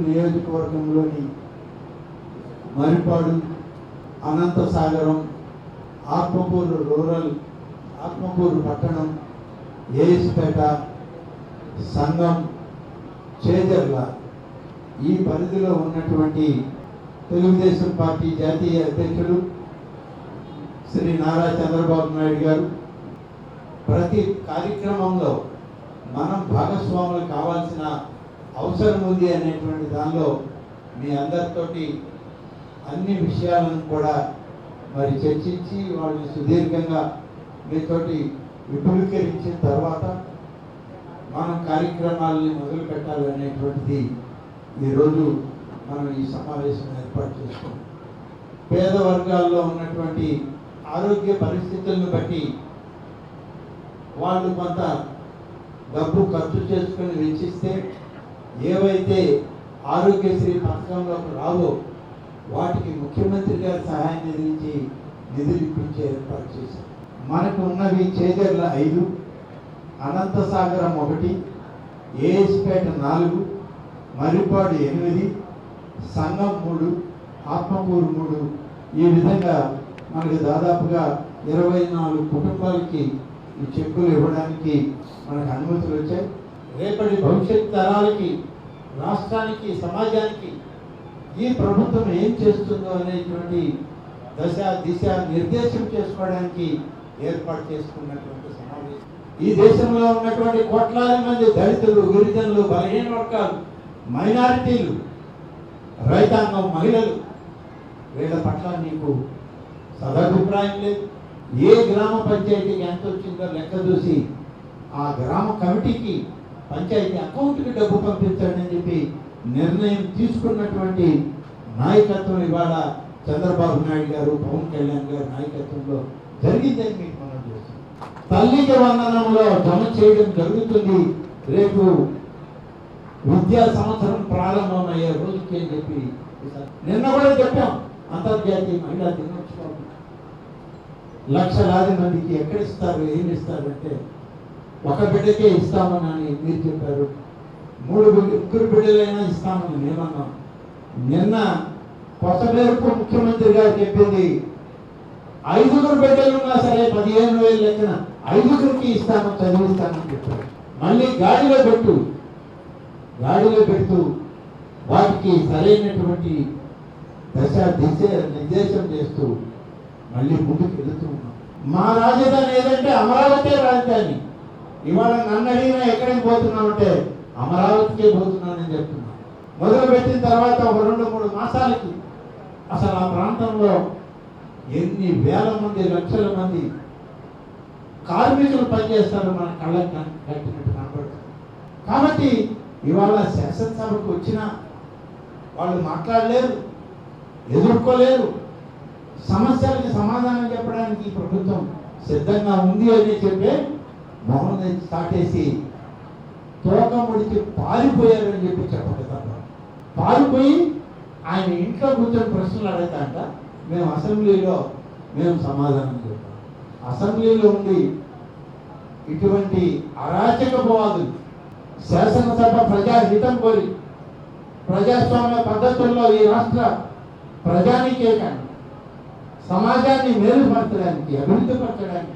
నియోజకవర్గంలోని మరిపాడు, అనంతసాగరం, ఆత్మకూరు రూరల్, ఆత్మకూరు పట్టణం, ఏఎస్పేట, సంగం, చేజర్ల ఈ పరిధిలో ఉన్నటువంటి తెలుగుదేశం పార్టీ జాతీయ అధ్యక్షుడు శ్రీ నారా చంద్రబాబు నాయుడు గారు ప్రతి కార్యక్రమంలో మనం భాగస్వాములు కావాల్సిన అవసరం ఉంది అనేటువంటి దానిలో మీ అందరితోటి అన్ని విషయాలను కూడా మరి చర్చించి వాళ్ళని సుదీర్ఘంగా మీతోటి విపులీకరించిన తర్వాత మనం కార్యక్రమాలని మొదలు పెట్టాలనేటువంటిది ఈరోజు మనం ఈ సమావేశం ఏర్పాటు చేసుకున్నాం. పేద వర్గాల్లో ఉన్నటువంటి ఆరోగ్య పరిస్థితులను బట్టి వాళ్ళు కొంత డబ్బు ఖర్చు చేసుకుని వెచ్చిస్తే ఏవైతే ఆరోగ్యశ్రీ పథకంలోకి రావో వాటికి ముఖ్యమంత్రి గారి సహాయం నిధి నుంచి నిధులు ఇప్పించే ఏర్పాటు చేశారు. మనకు ఉన్నవి చేజర్ల 5, అనంతసాగరం 1, ఏఎస్పేట 4, మరిపాడు 8, సంగం 3, ఆత్మకూరు 3. ఈ విధంగా మనకి దాదాపుగా 24 కుటుంబాలకి ఈ చెక్కులు ఇవ్వడానికి మనకు అనుమతులు వచ్చాయి. రేపటి భవిష్యత్ తరాలకి, రాష్ట్రానికి, సమాజానికి ఈ ప్రభుత్వం ఏం చేస్తుందో అనేటువంటి దశ దిశ నిర్దేశం చేసుకోవడానికి ఏర్పాటు చేసుకున్నటువంటి సమావేశం. ఈ దేశంలో ఉన్నటువంటి కోట్లాది మంది దళితులు, గిరిజనులు, బలహీన వర్గాలు, మైనారిటీలు, రైతాంగం, మహిళలు, వీళ్ళ పట్ల నీకు సదభిప్రాయం లేదు. ఏ గ్రామ పంచాయతీకి ఎంత వచ్చిందో లెక్క చూసి ఆ గ్రామ కమిటీకి, పంచాయతీ అకౌంట్కి డబ్బు పంపించండి అని చెప్పి నిర్ణయం తీసుకున్నటువంటి నాయకత్వం ఇవాళ చంద్రబాబు నాయుడు గారు, పవన్ కళ్యాణ్ గారి నాయకత్వంలో జరిగిందని మీకు మనం చూస్తాం. తల్లికి వందనంలో జమ చేయడం జరుగుతుంది రేపు విద్యా సంవత్సరం ప్రారంభమయ్యే రోజుకి అని చెప్పి నిన్న కూడా చెప్పాం. అంతర్జాతీయ మహిళా దినోత్సవం లక్షలాది మందికి ఎక్కడ ఇస్తారు, ఏమి ఇస్తారంటే ఒక బిడ్డకే ఇస్తామని మీరు చెప్పారు. 3 బిడ్డలైనా ఇస్తామని మేమన్నాం. నిన్న కొత్త మేరకు ముఖ్యమంత్రి గారు చెప్పింది 5 బిడ్డలు ఉన్నా సరే 15,000 లెక్కన 5కి ఇస్తామని చదివిస్తామని చెప్పారు. మళ్ళీ గాడిలో పెడుతూ వాటికి సరైనటువంటి దశ దిశ నిర్దేశం చేస్తూ మళ్ళీ ముందుకు వెళుతూ ఉన్నాం. మా రాజధాని ఏదంటే అమరావతి రాజధాని. ఇవాళ నన్ను అడిగినా ఎక్కడికి పోతున్నామంటే అమరావతికే పోతున్నానని చెప్తున్నాను. మొదలుపెట్టిన తర్వాత ఒక 2-3 మాసాలకి అసలు ఆ ప్రాంతంలో ఎన్ని వేల మంది, లక్షల మంది కార్మికులు పనిచేస్తారు మన కళ్ళకి కట్టినట్టు కనపడుతుంది. కాబట్టి ఇవాళ శాసనసభకు వచ్చినా వాళ్ళు మాట్లాడలేరు, ఎదుర్కోలేరు. సమస్యలకి సమాధానం చెప్పడానికి ఈ ప్రభుత్వం సిద్ధంగా ఉంది అని చెప్పే మొహం చాటేసి తోక ముడికి పారిపోయారని చెప్పి చెప్పగలుగుతాం. పారిపోయి ఆయన ఇంట్లో కూర్చొని ప్రశ్నలు అడుగుతాంట. మేము అసెంబ్లీలో సమాధానం చెప్తాం. అసెంబ్లీలో ఉండి ఇటువంటి అరాచకవాదులు శాసనసభ ప్రజాహితం కోరి ప్రజాస్వామ్య పద్ధతుల్లో ఈ రాష్ట్ర ప్రజానికే కానీ సమాజాన్ని మేలుపరచడానికి, అభివృద్ధి పరచడానికి